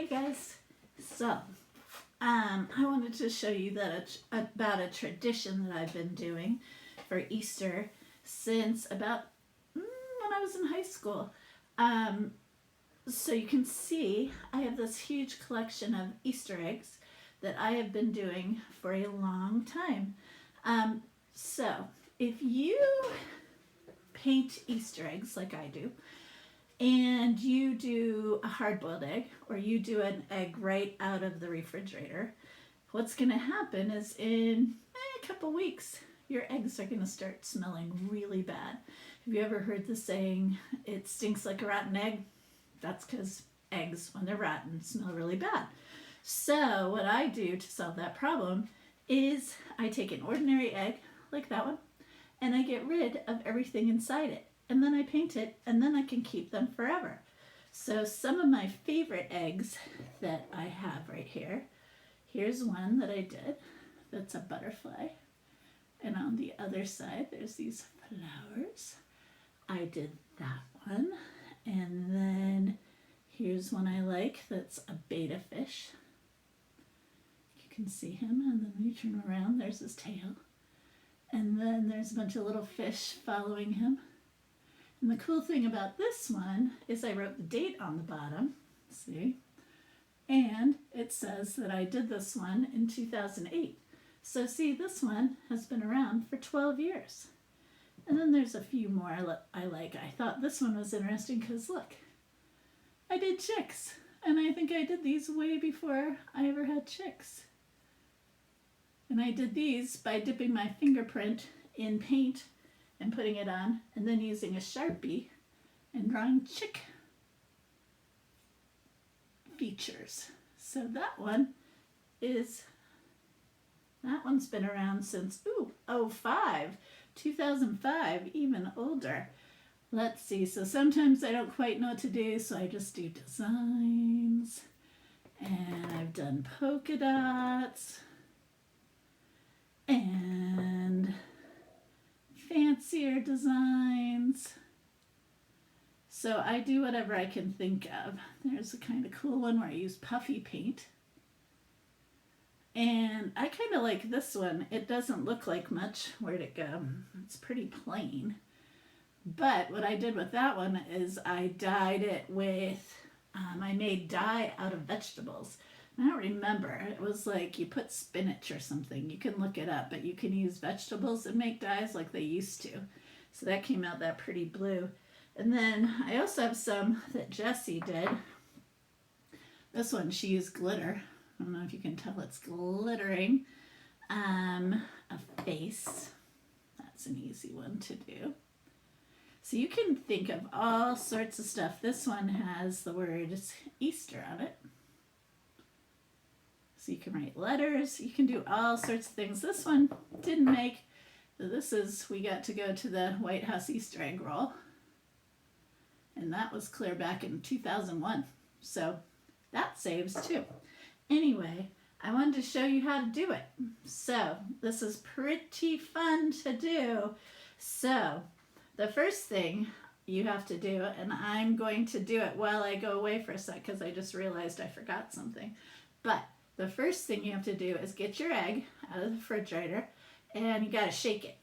Hi guys. So, I wanted to show you that about a tradition that I've been doing for Easter since about when I was in high school. Um, so you can see I have this huge collection of Easter eggs that I have been doing for a long time. So if you paint Easter eggs like I do, and you do a hard-boiled egg or you do an egg right out of the refrigerator, what's going to happen is in a couple weeks your eggs are going to start smelling really bad. Have you ever heard the saying, it stinks like a rotten egg? That's because eggs, when they're rotten, smell really bad. So what I do to solve that problem is I take an ordinary egg like that one and I get rid of everything inside it. And then I paint it, and then I can keep them forever. So some of my favorite eggs that I have right here. Here's one that I did. That's a butterfly. And on the other side, there's these flowers. I did that one. And then here's one I like. That's a betta fish. You can see him, and then when you turn around, there's his tail. And then there's a bunch of little fish following him. And the cool thing about this one is I wrote the date on the bottom, see? And it says that I did this one in 2008. So see, this one has been around for 12 years. And then there's a few more I like. I thought this one was interesting because look, I did chicks. And I think I did these way before I ever had chicks. And I did these by dipping my fingerprint in paint and putting it on, and then using a Sharpie and drawing chick features. So that one's been around since 2005, even older. Let's see, so sometimes I don't quite know what to do, so I just do designs, and I've done polka dots, and fancier designs. So I do whatever I can think of. There's a kind of cool one where I use puffy paint. And I kind of like this one. It doesn't look like much. Where'd it go? It's pretty plain. But what I did with that one is I dyed it with, I made dye out of vegetables. I don't remember. It was like you put spinach or something. You can look it up, but you can use vegetables and make dyes like they used to. So that came out that pretty blue. And then I also have some that Jessie did. This one, she used glitter. I don't know if you can tell it's glittering. A face. That's an easy one to do. So you can think of all sorts of stuff. This one has the word Easter on it. So you can write letters, you can do all sorts of things. This one didn't make, we got to go to the White House Easter egg roll. And that was clear back in 2001. So that saves too. Anyway, I wanted to show you how to do it. So this is pretty fun to do. So the first thing you have to do, and I'm going to do it while I go away for a sec because I just realized I forgot something. But the first thing you have to do is get your egg out of the refrigerator, and you gotta shake it.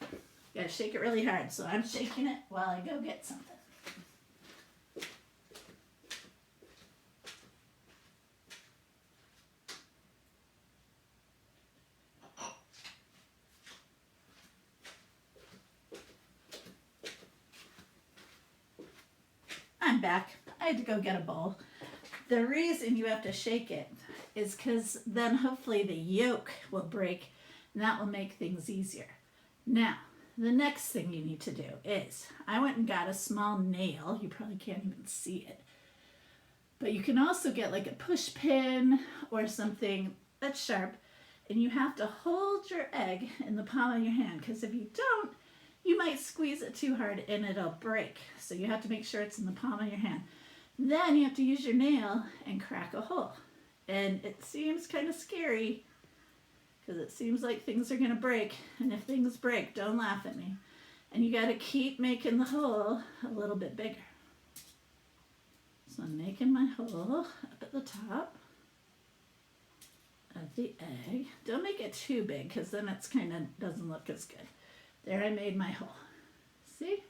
You gotta shake it really hard. So I'm shaking it while I go get something. I'm back. I had to go get a bowl. The reason you have to shake it is because then hopefully the yolk will break, and that will make things easier. Now, the next thing you need to do is, I went and got a small nail. You probably can't even see it. But you can also get like a push pin or something that's sharp, and you have to hold your egg in the palm of your hand, because if you don't, you might squeeze it too hard and it'll break. So you have to make sure it's in the palm of your hand. Then you have to use your nail and crack a hole. And it seems kind of scary because it seems like things are going to break. And if things break, don't laugh at me. And you got to keep making the hole a little bit bigger. So I'm making my hole up at the top. of the egg. Don't make it too big because then it's kind of doesn't look as good. There, I made my hole. See?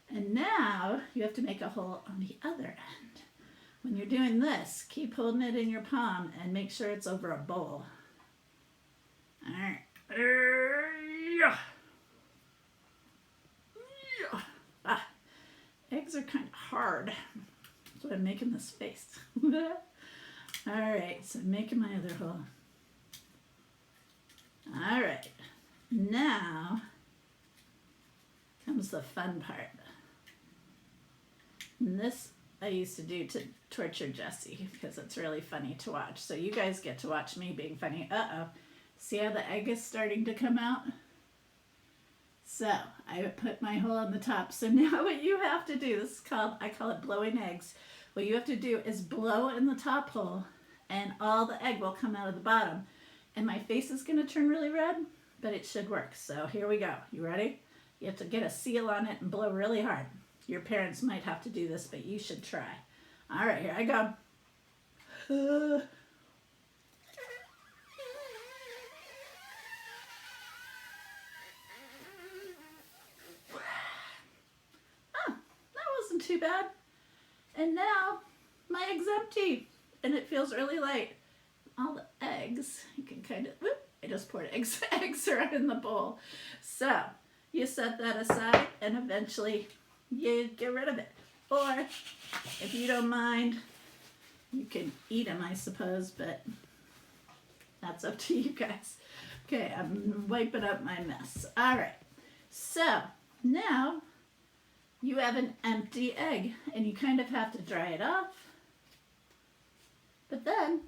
And now you have to make a hole on the other end. When you're doing this, keep holding it in your palm and make sure it's over a bowl. All right. Ah, eggs are kind of hard. That's why I'm making this face. All right, so I'm making my other hole. All right, now comes the fun part. And this I used to do to torture Jessie because it's really funny to watch. So you guys get to watch me being funny. Uh-oh. See how the egg is starting to come out? So I put my hole on the top. So now what you have to do, this is called, I call it blowing eggs. What you have to do is blow in the top hole and all the egg will come out of the bottom. And my face is going to turn really red, but it should work. So here we go. You ready? You have to get a seal on it and blow really hard. Your parents might have to do this, but you should try. All right, here I go. Oh, that wasn't too bad. And now my egg's empty and it feels really light. All the eggs, you can kind of, whoop, I just poured eggs are in the bowl. So you set that aside and eventually you get rid of it. Or if you don't mind, you can eat them, I suppose, but that's up to you guys. Okay, I'm wiping up my mess. All right, so now you have an empty egg and you kind of have to dry it off, but then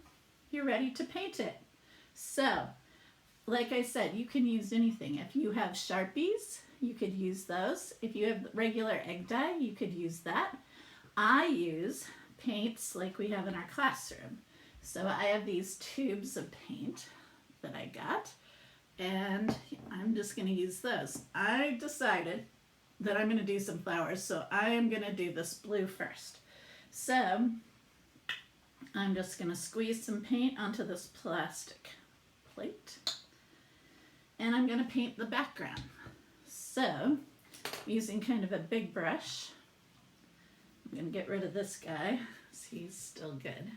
you're ready to paint it. So, like I said, you can use anything. If you have Sharpies, you could use those. If you have regular egg dye, you could use that. I use paints like we have in our classroom. So I have these tubes of paint that I got, and I'm just going to use those. I decided that I'm going to do some flowers, so I am going to do this blue first. So I'm just going to squeeze some paint onto this plastic plate, and I'm going to paint the background. So, using kind of a big brush, I'm going to get rid of this guy, because he's still good.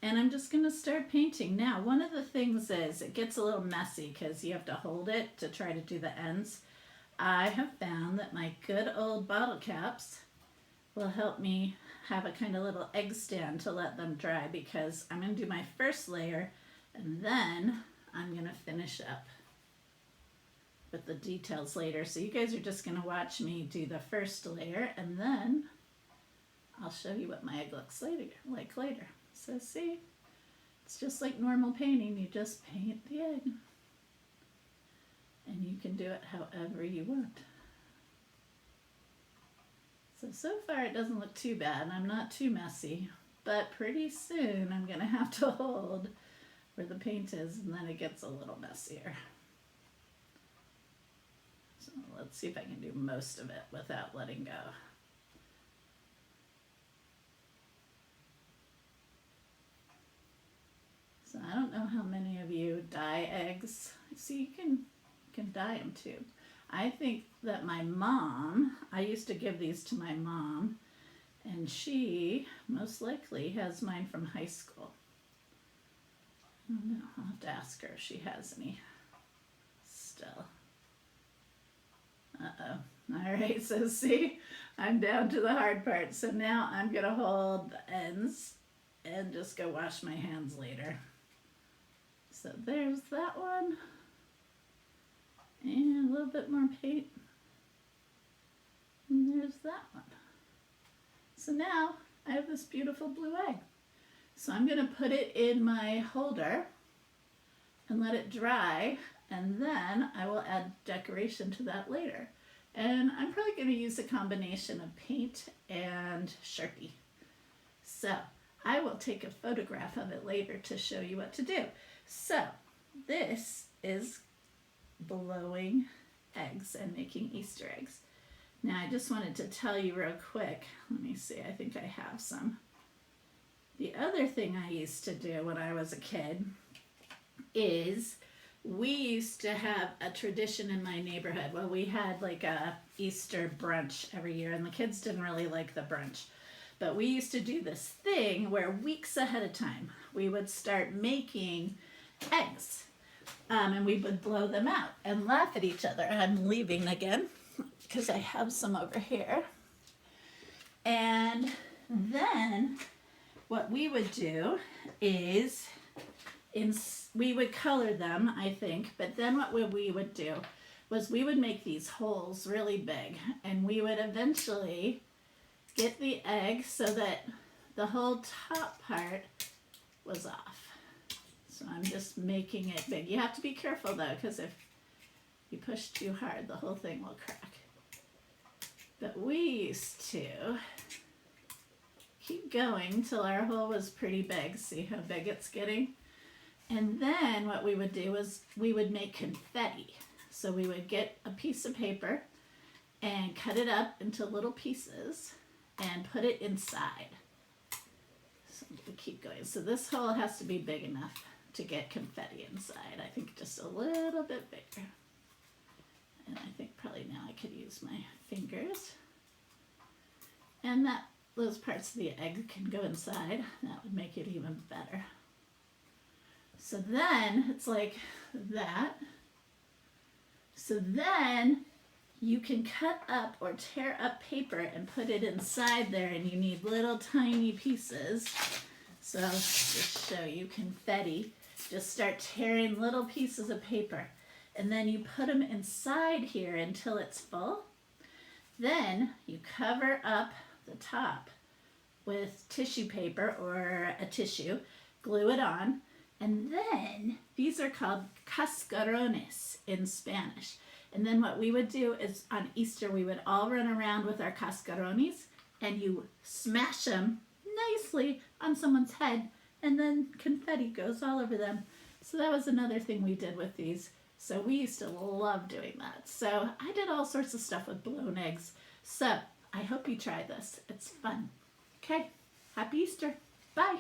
And I'm just going to start painting. Now, one of the things is, it gets a little messy because you have to hold it to try to do the ends. I have found that my good old bottle caps will help me have a kind of little egg stand to let them dry, because I'm going to do my first layer, and then I'm going to finish up with the details later. So you guys are just going to watch me do the first layer, and then I'll show you what my egg looks like later. So see, it's just like normal painting. You just paint the egg, and you can do it however you want. So far it doesn't look too bad. I'm not too messy, but pretty soon I'm going to have to hold where the paint is, and then it gets a little messier. So let's see if I can do most of it without letting go. So I don't know how many of you dye eggs. See, you can dye them too. I think that my mom, I used to give these to my mom, and she most likely has mine from high school. I don't know, I'll have to ask her if she has any still. Uh-oh. All right, so see, I'm down to the hard part. So now I'm going to hold the ends and just go wash my hands later. So there's that one. And a little bit more paint. And there's that one. So now I have this beautiful blue egg. So I'm going to put it in my holder and let it dry, and then I will add decoration to that later. And I'm probably going to use a combination of paint and Sharpie. So I will take a photograph of it later to show you what to do. So this is blowing eggs and making Easter eggs. Now I just wanted to tell you real quick, let me see, I think I have some, The other thing I used to do when I was a kid is we used to have a tradition in my neighborhood. Well, we had like a Easter brunch every year, and the kids didn't really like the brunch. But we used to do this thing where weeks ahead of time we would start making eggs. And we would blow them out and laugh at each other. I'm leaving again because I have some over here. And then what we would do is we would color them, I think, but then what we would do was we would make these holes really big, and we would eventually get the egg so that the whole top part was off. So I'm just making it big. You have to be careful though, because if you push too hard, the whole thing will crack. But we used to keep going till our hole was pretty big. See how big it's getting? And then what we would do was we would make confetti. So we would get a piece of paper and cut it up into little pieces and put it inside. So we keep going. So this hole has to be big enough to get confetti inside. I think just a little bit bigger. And I think probably now I could use my fingers. And those parts of the egg can go inside. That would make it even better. So then it's like that. So then you can cut up or tear up paper and put it inside there, and you need little tiny pieces. So I'll just show you confetti. Just start tearing little pieces of paper, and then you put them inside here until it's full. Then you cover up the top with tissue paper or a tissue, glue it on, and then these are called cascarones in Spanish. And then what we would do is on Easter we would all run around with our cascarones, and you smash them nicely on someone's head, and then confetti goes all over them. So that was another thing we did with these. So we used to love doing that. So I did all sorts of stuff with blown eggs. So I hope you try this. It's fun. Okay, happy Easter. Bye.